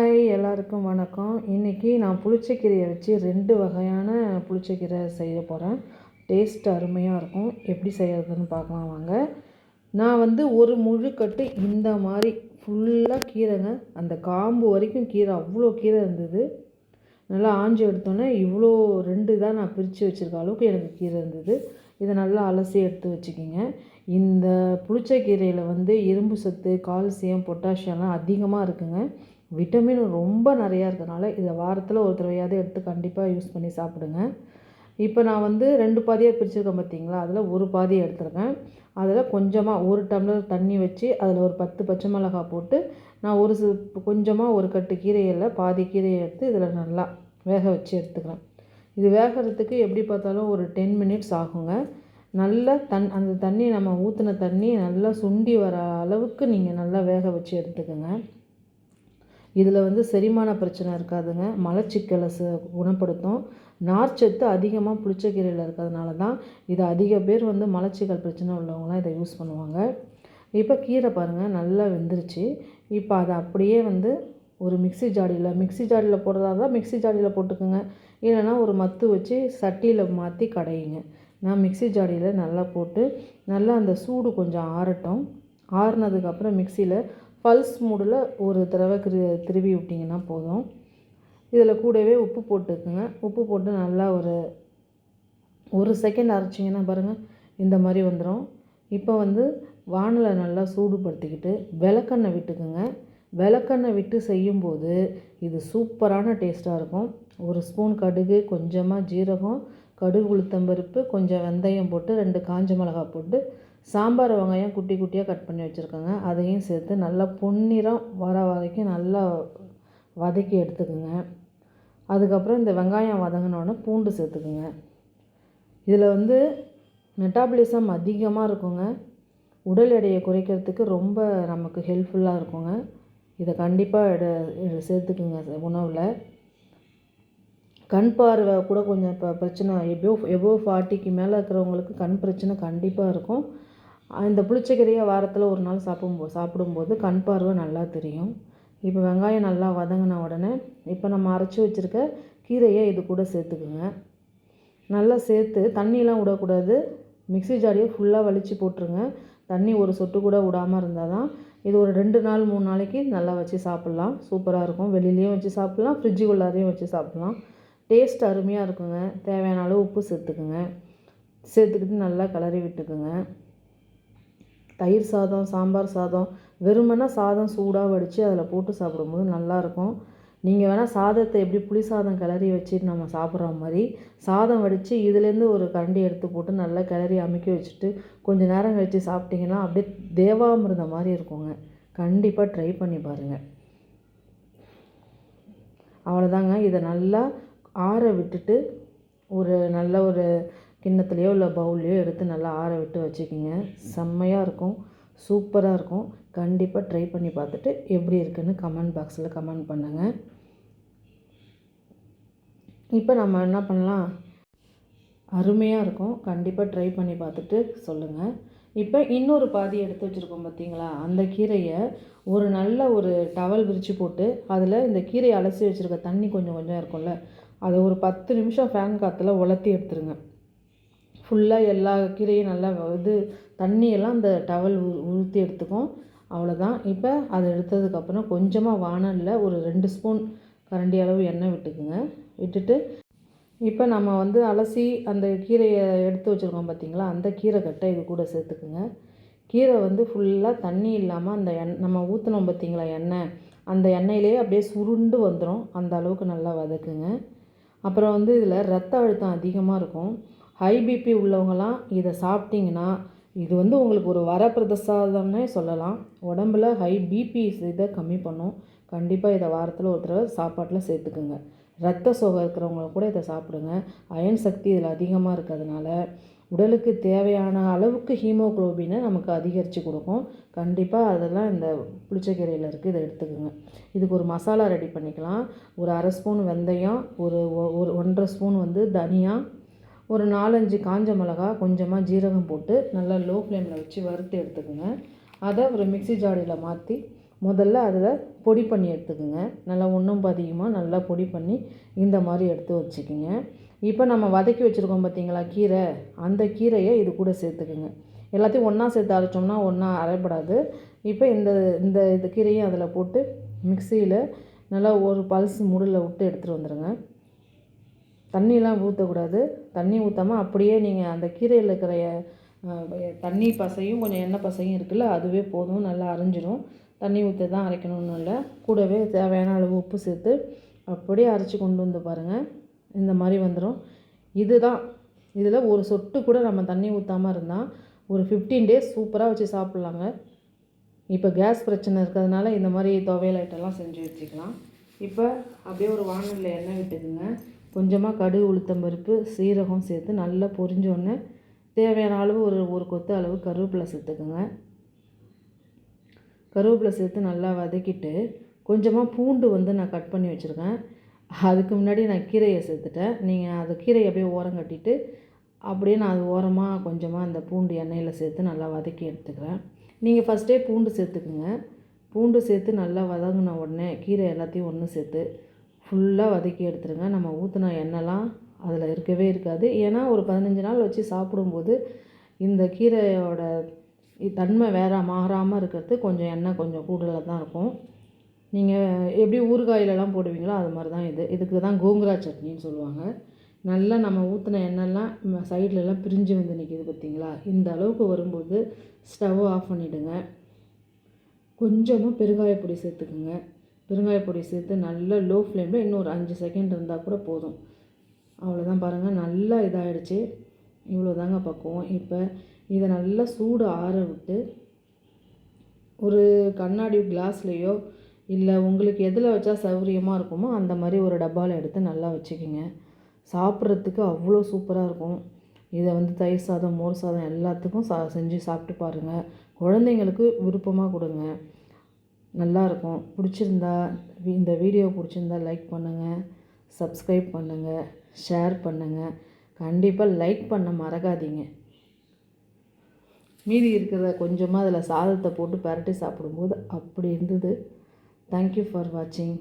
Hi, எல்லாருக்கும் வணக்கம். இன்றைக்கி நான் புளிச்சக்கீரையை வச்சு 2 வகையான புளிச்சக்கீரை செய்ய போகிறேன். டேஸ்ட் அருமையாக இருக்கும். எப்படி செய்கிறதுன்னு பார்க்கலாம் வாங்க. நான் வந்து ஒரு முழுக்கட்டு இந்த மாதிரி ஃபுல்லாக கீரைங்க, அந்த காம்பு வரைக்கும் கீரை, அவ்வளோ கீரை இருந்தது. நல்லா ஆஞ்சி எடுத்தோன்னே இவ்வளோ 2 தான் நான் பிரித்து வச்சுருக்க அளவுக்கு எனக்கு கீரை இருந்தது. இதை நல்லா அலசி எடுத்து வச்சுக்கிங்க. இந்த புளிச்சக்கீரையில் வந்து இரும்பு சத்து, கால்சியம், பொட்டாசியம்லாம் அதிகமாக இருக்குங்க. விட்டமின் ரொம்ப நிறையா இருக்கிறனால இதை வாரத்தில் ஒரு தடவையாவது எடுத்து கண்டிப்பாக யூஸ் பண்ணி சாப்பிடுங்க. இப்போ நான் வந்து 2 பாதியாக பிரிச்சுருக்கேன் பார்த்தீங்களா, அதில் ஒரு பாதியை எடுத்துருக்கேன். அதில் கொஞ்சமாக 1 டம்ளர் தண்ணி வச்சு அதில் ஒரு 10 பச்சை மிளகாய் போட்டு நான் கொஞ்சமாக ஒரு கட்டு கீரையில் பாதி கீரையை எடுத்து இதில் நல்லா வேக வச்சு எடுத்துக்கிறேன். இது வேகிறதுக்கு எப்படி பார்த்தாலும் ஒரு 10 மினிட்ஸ் ஆகுங்க. நல்லா அந்த தண்ணி, நம்ம ஊற்றின தண்ணி நல்லா சுண்டி வர அளவுக்கு நீங்கள் நல்லா வேக வச்சு எடுத்துக்கோங்க. இதில் வந்து செரிமான பிரச்சனை இருக்காதுங்க. மலச்சிக்கலை குணப்படுத்தும். நார்ச்சத்து அதிகமாக புளிச்சக்கீரையில் இருக்கிறதுனால தான் இது அதிக பேர் வந்து மலச்சிக்கல் பிரச்சனை உள்ளவங்களாம் இதை யூஸ் பண்ணுவாங்க. இப்போ கீரை பாருங்கள் நல்லா வெந்துருச்சு. இப்போ அதை அப்படியே வந்து ஒரு மிக்ஸி ஜாடியில் போடுறதா இருந்தால் மிக்ஸி ஜாடியில் போட்டுக்கோங்க. இல்லைனா ஒரு மத்து வச்சு சட்டியில் மாற்றி கடையுங்க. நான் மிக்ஸி ஜாடியில் நல்லா போட்டு நல்லா அந்த சூடு கொஞ்சம் ஆறட்டும். ஆறுனதுக்கப்புறம் மிக்சியில் பல்ஸ் மூடில் ஒரு தடவை திருவி விட்டிங்கன்னா போதும். இதில் கூடவே உப்பு போட்டுக்குங்க. உப்பு போட்டு நல்லா ஒரு செகண்ட் அரைச்சிங்கன்னா பாருங்கள், இந்த மாதிரி வந்துடும். இப்போ வந்து வானலை நல்லா சூடுபடுத்திக்கிட்டு விளக்கெண்ணெய் விட்டுக்குங்க. விளக்கெண்ணெய் விட்டு செய்யும்போது இது சூப்பரான டேஸ்ட்டாக இருக்கும். ஒரு ஸ்பூன் கடுகு, கொஞ்சமாக ஜீரகம், கடுகு, உளுத்தம்பருப்பு, கொஞ்சம் வெந்தயம் போட்டு 2 காஞ்ச மிளகாய் போட்டு சாம்பார் வெங்காயம் குட்டி குட்டியாக கட் பண்ணி வச்சுருக்கேங்க. அதையும் சேர்த்து நல்லா பொன்னிறம் வர வரைக்கும் நல்லா வதக்கி எடுத்துக்கோங்க. அதுக்கப்புறம் இந்த வெங்காயம் வதங்கினோடனே பூண்டு சேர்த்துக்குங்க. இதில் வந்து மெட்டாபாலிசம் அதிகமாக இருக்குங்க. உடல் எடையை குறைக்கிறதுக்கு ரொம்ப நமக்கு ஹெல்ப்ஃபுல்லாக இருக்குங்க. இதை கண்டிப்பாக சேர்த்துக்குங்க உணவில். கண் பார்வை கூட கொஞ்சம் இப்போ பிரச்சனை, எபோவ் 40க்கு மேலே இருக்கிறவங்களுக்கு கண் பிரச்சனை கண்டிப்பாக இருக்கும். இந்த புளிச்சக்கீரையை வாரத்தில் ஒரு நாள் சாப்பிடும்போது கண் பார்வை நல்லா தெரியும். இப்போ வெங்காயம் நல்லா வதங்கின உடனே இப்போ நம்ம அரைச்சி வச்சுருக்க கீரையை இது கூட சேர்த்துக்குங்க. நல்லா சேர்த்து தண்ணியெலாம் விடக்கூடாது. மிக்ஸி ஜாடியை ஃபுல்லாக வலித்து போட்டுருங்க. தண்ணி ஒரு சொட்டு கூட விடாமல் இருந்தால் தான் இது ஒரு 2 நாள் 3 நாளைக்கு நல்லா வச்சு சாப்பிட்லாம். சூப்பராக இருக்கும். வெளியிலையும் வச்சு சாப்பிட்லாம், ஃப்ரிட்ஜுக்குள்ளாரையும் வச்சு சாப்பிட்லாம். டேஸ்ட் அருமையாக இருக்குங்க. தேவையான அளவு உப்பு சேர்த்துக்குங்க. சேர்த்துக்கிட்டு நல்லா கிளறி விட்டுக்குங்க. தயிர் சாதம், சாம்பார் சாதம், வெறுமனே சாதம் சூடாக வடித்து அதில் போட்டு சாப்பிடும்போது நல்லாயிருக்கும். நீங்கள் வேணால் சாதத்தை எப்படி புளி சாதம் கிளறி வச்சுட்டு நம்ம சாப்பிட்ற மாதிரி சாதம் வடித்து இதுலேருந்து ஒரு கரண்டி எடுத்து போட்டு நல்லா கிளறி அமுக்கி வச்சுட்டு கொஞ்சம் நேரம் கழித்து சாப்பிட்டிங்கன்னா அப்படியே தேவாமிர்தம் மாதிரி இருக்குங்க. கண்டிப்பாக ட்ரை பண்ணி பாருங்கள். அவ்வளோதாங்க. இதை நல்லா ஆற விட்டுட்டு நல்ல ஒரு கிண்ணத்துலேயோ இல்லை பவுல்லையோ எடுத்து நல்லா ஆற விட்டு வச்சுக்கிங்க. செம்மையாக இருக்கும், சூப்பராக இருக்கும். கண்டிப்பாக ட்ரை பண்ணி பார்த்துட்டு எப்படி இருக்குன்னு கமெண்ட் பாக்ஸில் கமெண்ட் பண்ணுங்கள். இப்போ நம்ம என்ன பண்ணலாம், அருமையாக இருக்கும். கண்டிப்பாக ட்ரை பண்ணி பார்த்துட்டு சொல்லுங்கள். இப்போ இன்னொரு பாதி எடுத்து வச்சுருக்கோம் பார்த்தீங்களா, அந்த கீரையை ஒரு நல்ல ஒரு டவல் விரித்து போட்டு அதில் இந்த கீரையை அலசி வச்சுருக்க தண்ணி கொஞ்சம் கொஞ்சம் இருக்கும்ல, அதை ஒரு 10 நிமிஷம் ஃபேன் காற்றுல உலர்த்தி எடுத்துருங்க. ஃபுல்லாக எல்லா கீரையும் நல்லா தண்ணியெல்லாம் அந்த டவல் ஊற்றி எடுத்துக்கும். அவ்வளோதான். இப்போ அதை எடுத்ததுக்கப்புறம் கொஞ்சமாக வானலில் ஒரு 2 ஸ்பூன் கரண்டி அளவு எண்ணெய் விட்டுக்குங்க. விட்டுட்டு இப்போ நம்ம வந்து அலசி அந்த கீரையை எடுத்து வச்சுருக்கோம் பார்த்திங்களா, அந்த கீரை கட்டை இது கூட சேர்த்துக்குங்க. கீரை வந்து ஃபுல்லாக தண்ணி இல்லாமல் அந்த நம்ம ஊற்றினோம் பார்த்திங்களா எண்ணெய், அந்த எண்ணெயிலேயே அப்படியே சுருண்டு வந்துடும். அந்த அளவுக்கு நல்லா வதக்குங்க. அப்புறம் வந்து இதில் ரத்த அழுத்தம் அதிகமாக இருக்கும். ஹை பிபி உள்ளவங்களாம் இதை சாப்பிட்டிங்கன்னா இது வந்து உங்களுக்கு ஒரு வரப்பிரசாதம்னே சொல்லலாம். உடம்பில் ஹை பிபி இதை கம்மி பண்ணும். கண்டிப்பாக இதை வாரத்தில் ஒரு தடவை சாப்பாட்டில் சேர்த்துக்குங்க. ரத்த சோகை இருக்கிறவங்க கூட இதை சாப்பிடுங்க. அயன் சக்தி இதில் அதிகமாக இருக்கிறதுனால உடலுக்கு தேவையான அளவுக்கு ஹீமோகுளோபினை நமக்கு அதிகரித்து கொடுக்கும். கண்டிப்பாக அதெல்லாம் இந்த புளிச்சக்கீரையில் இருக்குது, இதை எடுத்துக்கோங்க. இதுக்கு ஒரு மசாலா ரெடி பண்ணிக்கலாம். ஒரு 1/2 ஸ்பூன் வெந்தயம், ஒரு 1.5 ஸ்பூன் வந்து தனியா, ஒரு 4-5 காஞ்ச மிளகா, கொஞ்சமாக ஜீரகம் போட்டு நல்லா லோ ஃப்ளேமில் வச்சு வறுத்து எடுத்துக்கோங்க. அதை ஒரு மிக்ஸி ஜாடியில் மாற்றி முதல்ல அதில் பொடி பண்ணி எடுத்துக்கோங்க. நல்லா ஒன்றும் பாதியுமாக நல்லா பொடி பண்ணி இந்த மாதிரி எடுத்து வச்சுக்கோங்க. இப்போ நம்ம வதக்கி வச்சுருக்கோம் பார்த்திங்களா கீரை, அந்த கீரையை இது கூட சேர்த்துக்குங்க. எல்லாத்தையும் ஒன்றா சேர்த்து அரைச்சோம்னா ஒன்றா அரைப்படாது. இப்போ இந்த கீரையும் அதில் போட்டு மிக்சியில் நல்லா ஒரு பல்ஸ் மூடில் விட்டு எடுத்துகிட்டு வந்துடுங்க. தண்ணியெலாம் ஊற்றக்கூடாது. தண்ணி ஊற்றாமல் அப்படியே நீங்கள் அந்த கீரையில் இருக்கிற தண்ணி பசையும் கொஞ்சம் எண்ணெய் பசையும் இருக்குல்ல, அதுவே போதும், நல்லா அரைஞ்சிடும். தண்ணி ஊற்றி தான் அரைக்கணும்னு இல்லை. கூடவே தேவையான அளவு உப்பு சேர்த்து அப்படியே அரைச்சி கொண்டு வந்து பாருங்கள். இந்த மாதிரி வந்துடும். இதுதான் இதில் ஒரு சொட்டு கூட நம்ம தண்ணி ஊற்றாமல் இருந்தால் ஒரு 15 டேஸ் சூப்பராக வச்சு சாப்பிட்லாங்க. இப்போ கேஸ் பிரச்சனை இருக்கிறதுனால இந்த மாதிரி துவையல் ஐட்டம்லாம் செஞ்சு வச்சுக்கலாம். இப்போ அப்படியே ஒரு வானலில் எண்ணெய் விட்டுக்குங்க. கொஞ்சமாக கடுகு, உளுத்தம்பருப்பு, சீரகம் சேர்த்து நல்லா பொரிஞ்சோடனே தேவையான அளவு ஒரு கொத்து அளவு கருவேப்பிலை சேர்த்துக்குங்க. கருவேப்பிலை சேர்த்து நல்லா வதக்கிட்டு கொஞ்சமாக பூண்டு நான் கட் பண்ணி வச்சுருக்கேன். அதுக்கு முன்னாடி நான் கீரையை சேர்த்துட்டேன். நீங்கள் அது கீரையை அப்படியே ஓரம் கட்டிட்டு அப்படியே நான் அது ஓரமாக கொஞ்சமாக அந்த பூண்டு எண்ணெயில் சேர்த்து நல்லா வதக்கி எடுத்துக்கிறேன். நீங்கள் ஃபஸ்ட்டே பூண்டு சேர்த்துக்குங்க. பூண்டு சேர்த்து நல்லா வதங்கின உடனே கீரை எல்லாத்தையும் ஒன்று சேர்த்து ஃபுல்லாக வதக்கி எடுத்துருங்க. நம்ம ஊற்றின எண்ணெய்லாம் அதில் இருக்கவே இருக்காது. ஏன்னா ஒரு 15 நாள் வச்சு சாப்பிடும்போது இந்த கீரையோட தன்மை வேறு மாறாமல் இருக்கிறது கொஞ்சம் எண்ணெய் கொஞ்சம் கூடுதலாக தான் இருக்கும். நீங்கள் எப்படி ஊறுகாயிலலாம் போடுவீங்களோ அது மாதிரி தான் இதுக்கு தான் கோங்குரா சட்னின்னு சொல்லுவாங்க. நல்லா நம்ம ஊற்றின எண்ணெய்லாம் சைட்லலாம் பிரிஞ்சு வந்து நிற்கிது பார்த்திங்களா? இந்த அளவுக்கு வரும்போது ஸ்டவ் ஆஃப் பண்ணிவிடுங்க. கொஞ்சமாக பெருங்காயப்பொடி சேர்த்துக்குங்க. பெருங்காயப்பொடி சேர்த்து நல்லா லோ ஃப்ளேமில் இன்னும் ஒரு 5 செகண்ட் இருந்தால் கூட போதும். அவ்வளோதான் பாருங்கள், நல்லா இதாகிடுச்சு. இவ்வளோ தாங்க பக்குவம். இப்போ இதை நல்லா சூடு ஆற விட்டு ஒரு கண்ணாடி கிளாஸ்லேயோ இல்லை உங்களுக்கு எதில் வச்சா சௌகரியமாக இருக்குமோ அந்த மாதிரி ஒரு டப்பாவில் எடுத்து நல்லா வச்சுக்கிங்க. சாப்பிட்றதுக்கு அவ்வளோ சூப்பராக இருக்கும். இதை தயிர் சாதம், மோர் சாதம் எல்லாத்துக்கும் செஞ்சு சாப்பிட்டு பாருங்கள். குழந்தைங்களுக்கு விருப்பமாக கொடுங்க. நல்லாயிருக்கும். பிடிச்சிருந்தா இந்த வீடியோ பிடிச்சிருந்தா லைக் பண்ணுங்கள், சப்ஸ்கிரைப் பண்ணுங்கள், ஷேர் பண்ணுங்கள். கண்டிப்பாக லைக் பண்ண மறக்காதீங்க. மீதி இருக்கிறத கொஞ்சமாக அதில் சாதத்தை போட்டு பரட்டி சாப்பிடும்போது அப்படி இருந்தது. தேங்க்யூ ஃபார் வாட்சிங்.